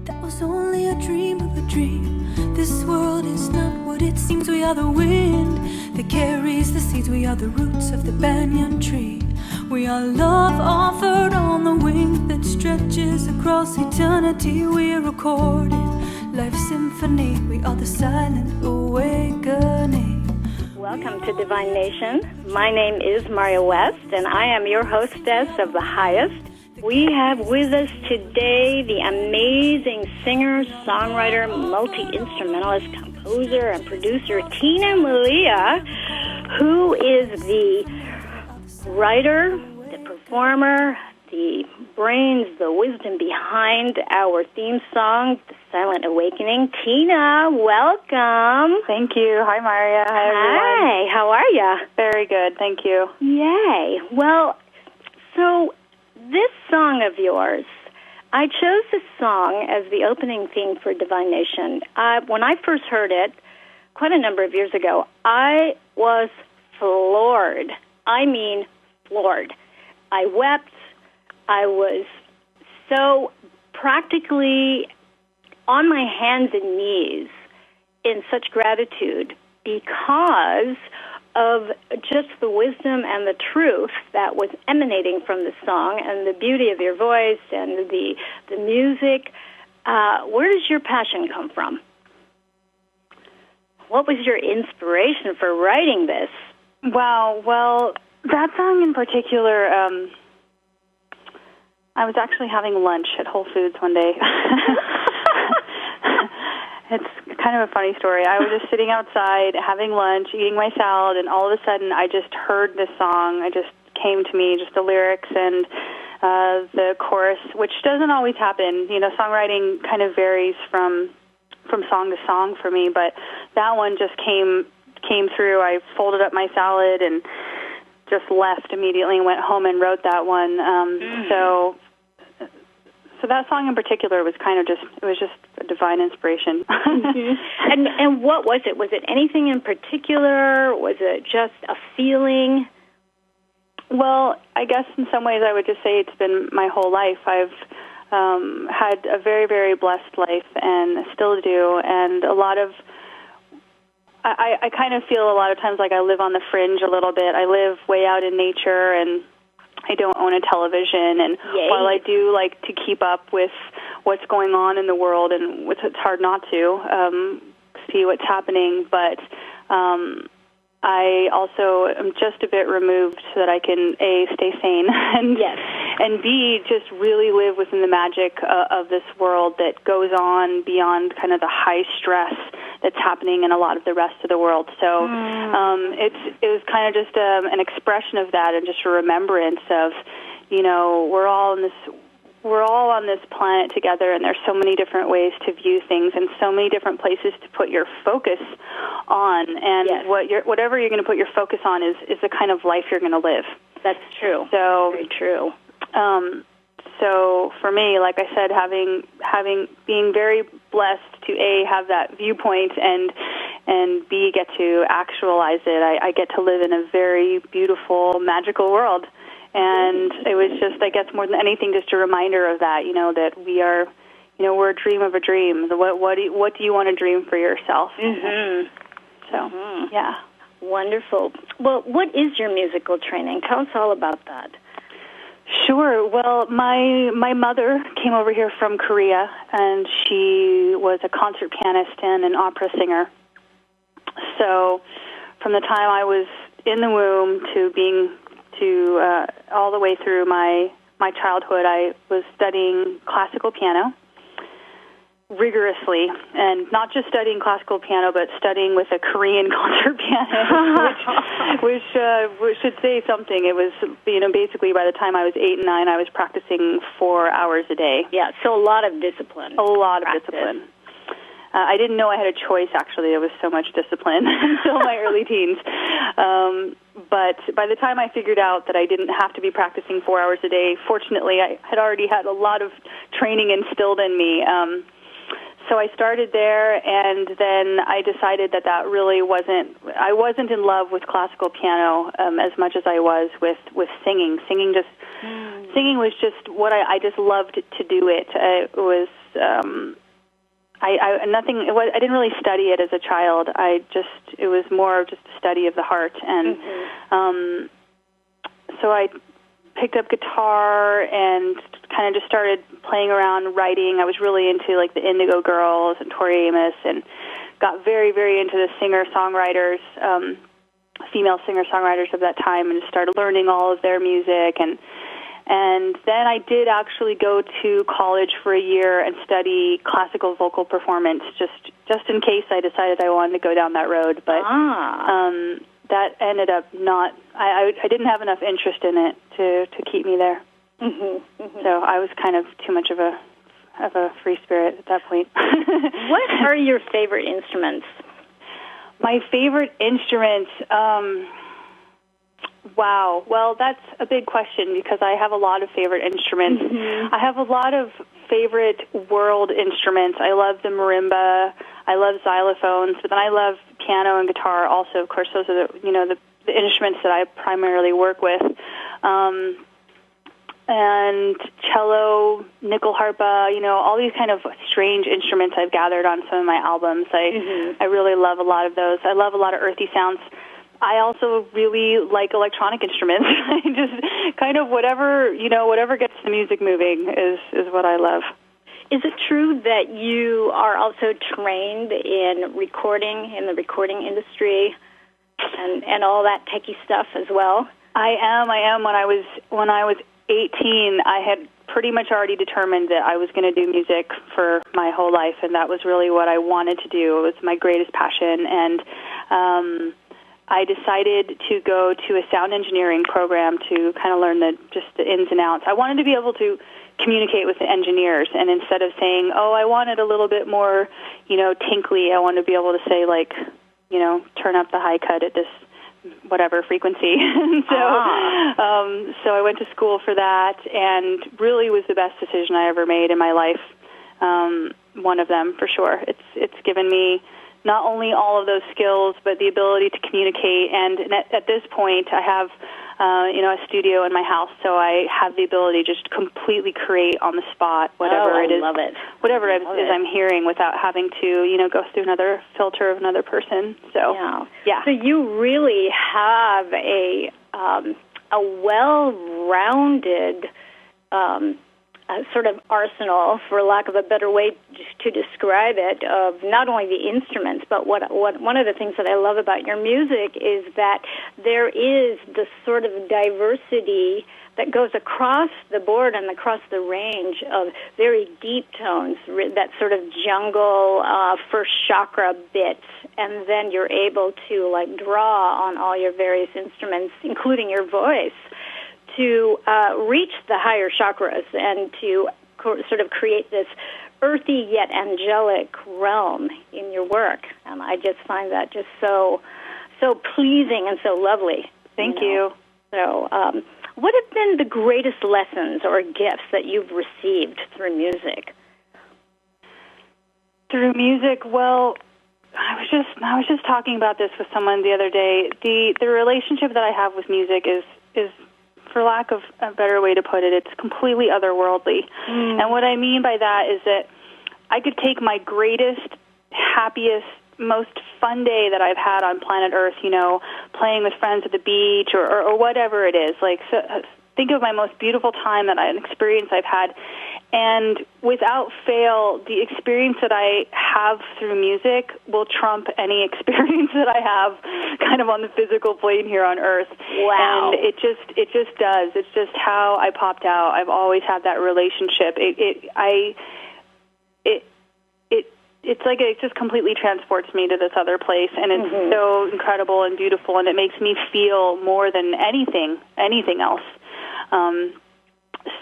That was only a dream of a dream. This world is not what it seems. We are the wind that carries the seeds. We are the roots of the banyan tree. We are love offered on the wing that stretches across eternity. We are recorded life's symphony. We are the silent awakening. Welcome to Divine Nation. My name is Marja West, and I am your hostess of the highest. We have with us today the amazing singer, songwriter, multi-instrumentalist, composer, and producer Tina Malia, who is the writer, the performer, the brains, the wisdom behind our theme song, The Silent Awakening. Tina, welcome. Thank you. Hi, Marja. Hi, everyone. Hi, how are you? Very good, thank you. Yay. Well, so this song of yours, I chose this song as the opening theme for Divine Nation. When I first heard it, quite a number of years ago, I was floored. I mean, floored. I wept. I was so practically on my hands and knees in such gratitude because of just the wisdom and the truth that was emanating from the song and the beauty of your voice and the music. Where does your passion come from? What was your inspiration for writing this? Wow, well, that song in particular, I was actually having lunch at Whole Foods one day. It's kind of a funny story. I was just sitting outside having lunch, eating my salad, and all of a sudden I just heard this song. It just came to me, just the lyrics and the chorus, which doesn't always happen. You know, songwriting kind of varies from song to song for me, but that one just came through. I folded up my salad and just left immediately and went home and wrote that one. So that song in particular was kind of just a divine inspiration. Mm-hmm. And what was it? Was it anything in particular? Was it just a feeling? Well, I guess in some ways I would just say it's been my whole life. I've had a very, very blessed life and still do, and I kind of feel a lot of times like I live on the fringe a little bit. I live way out in nature, and I don't own a television, and while I do like to keep up with what's going on in the world, and it's hard not to see what's happening, but I also am just a bit removed so that I can, A, stay sane, and B, just really live within the magic of this world that goes on beyond kind of the high stress that's happening in a lot of the rest of the world. So it was kind of just an expression of that, and just a remembrance of, you know, we're all on this planet together, and there's so many different ways to view things, and so many different places to put your focus on. And whatever you're going to put your focus on is the kind of life you're going to live. That's true. So very true. So for me, like I said, being very blessed to A, have that viewpoint, and B, get to actualize it. I get to live in a very beautiful, magical world. And it was just, I guess, more than anything, just a reminder of that, you know, that we are, you know, we're a dream of a dream. What do you want to dream for yourself? Mm-hmm. So, yeah. Wonderful. Well, what is your musical training? Tell us all about that. Sure. Well, my mother came over here from Korea, and she was a concert pianist and an opera singer. So from the time I was in the womb to all the way through my childhood, I was studying classical piano rigorously, and not just studying classical piano, but studying with a Korean concert pianist, which should say something. It was, you know, basically by the time I was 8 and 9, I was practicing 4 hours a day. Yeah, so a lot of discipline. A lot of discipline. I didn't know I had a choice, actually. There was so much discipline until my early teens. But by the time I figured out that I didn't have to be practicing 4 hours a day, fortunately, I had already had a lot of training instilled in me. So I started there, and then I decided that really wasn't in love with classical piano as much as I was with singing. Singing was just what I just loved to do it. It was I didn't really study it as a child. It was more just a study of the heart, and so I picked up guitar and kind of just started playing around writing. I was really into like the Indigo Girls and Tori Amos, and got very, very into the singer-songwriters, female singer-songwriters of that time, and just started learning all of their music. And then I did actually go to college for a year and study classical vocal performance, just in case I decided I wanted to go down that road. But that ended up not. I didn't have enough interest in it to keep me there. So I was kind of too much of a free spirit at that point. What are your favorite instruments? My favorite instruments. Wow. Well, that's a big question because I have a lot of favorite instruments. I have a lot of favorite world instruments. I love the marimba. I love xylophones, but then I love piano and guitar also. Of course, those are the instruments that I primarily work with. And cello, nickel harpa, all these kind of strange instruments I've gathered on some of my albums. I really love a lot of those. I love a lot of earthy sounds. I also really like electronic instruments. I just kind of whatever gets the music moving is what I love. Is it true that you are also trained in the recording industry and all that techie stuff as well? I am. When I was 18, I had pretty much already determined that I was going to do music for my whole life, and that was really what I wanted to do. It was my greatest passion, and I decided to go to a sound engineering program to kind of learn the ins and outs. I wanted to be able to communicate with the engineers, and instead of saying, I wanted a little bit more, tinkly, I wanted to be able to say, like, turn up the high cut at this whatever frequency. So I went to school for that, and really was the best decision I ever made in my life. One of them, for sure. It's given me not only all of those skills, but the ability to communicate. And at this point, I have, a studio in my house, so I have the ability to just completely create on the spot whatever it is. Love it. Whatever it is I'm hearing without having to, go through another filter of another person. So, yeah. So you really have a well-rounded sort of arsenal, for lack of a better way to describe it, of not only the instruments, but what one of the things that I love about your music is that there is this sort of diversity that goes across the board and across the range of very deep tones, that sort of jungle first chakra bit, and then you're able to like draw on all your various instruments, including your voice, to reach the higher chakras and to sort of create this earthy yet angelic realm in your work. And I just find that just so pleasing and so lovely. Thank you. So what have been the greatest lessons or gifts that you've received through music? Through music, well, I was just talking about this with someone the other day. The relationship that I have with music is for lack of a better way to put it, it's completely otherworldly. And what I mean by that is that I could take my greatest, happiest, most fun day that I've had on planet Earth, playing with friends at the beach or whatever it is. Like, so, think of my most beautiful time, an experience I've had. And without fail, the experience that I have through music will trump any experience that I have kind of on the physical plane here on Earth. Wow. And it just does. It's just how I popped out. I've always had that relationship. It's like it just completely transports me to this other place, and it's so incredible and beautiful, and it makes me feel more than anything else.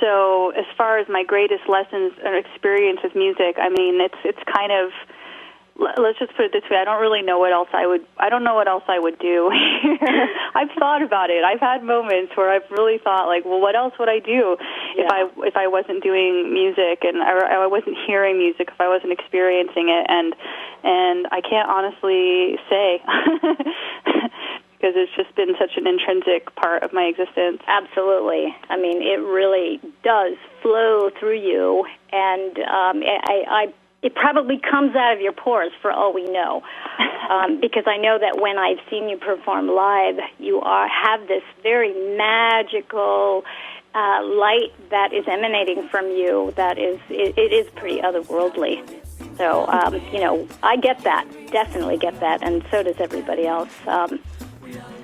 So as far as my greatest lessons or experience with music, I mean, it's kind of, let's just put it this way, I don't know what else I would do. I've thought about it. I've had moments where I've really thought, like, well, what else would I do if I wasn't doing music and I wasn't hearing music, if I wasn't experiencing it, and I can't honestly say. because it's just been such an intrinsic part of my existence. Absolutely. I mean, it really does flow through you, and it probably comes out of your pores for all we know, because I know that when I've seen you perform live, you have this very magical light that is emanating from you. That it is pretty otherworldly. So I get that, definitely get that, and so does everybody else.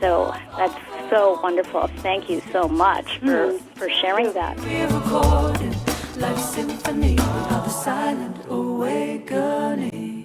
So that's so wonderful. Thank you so much for sharing that. We recorded Life Symphony of the Silent Awakening.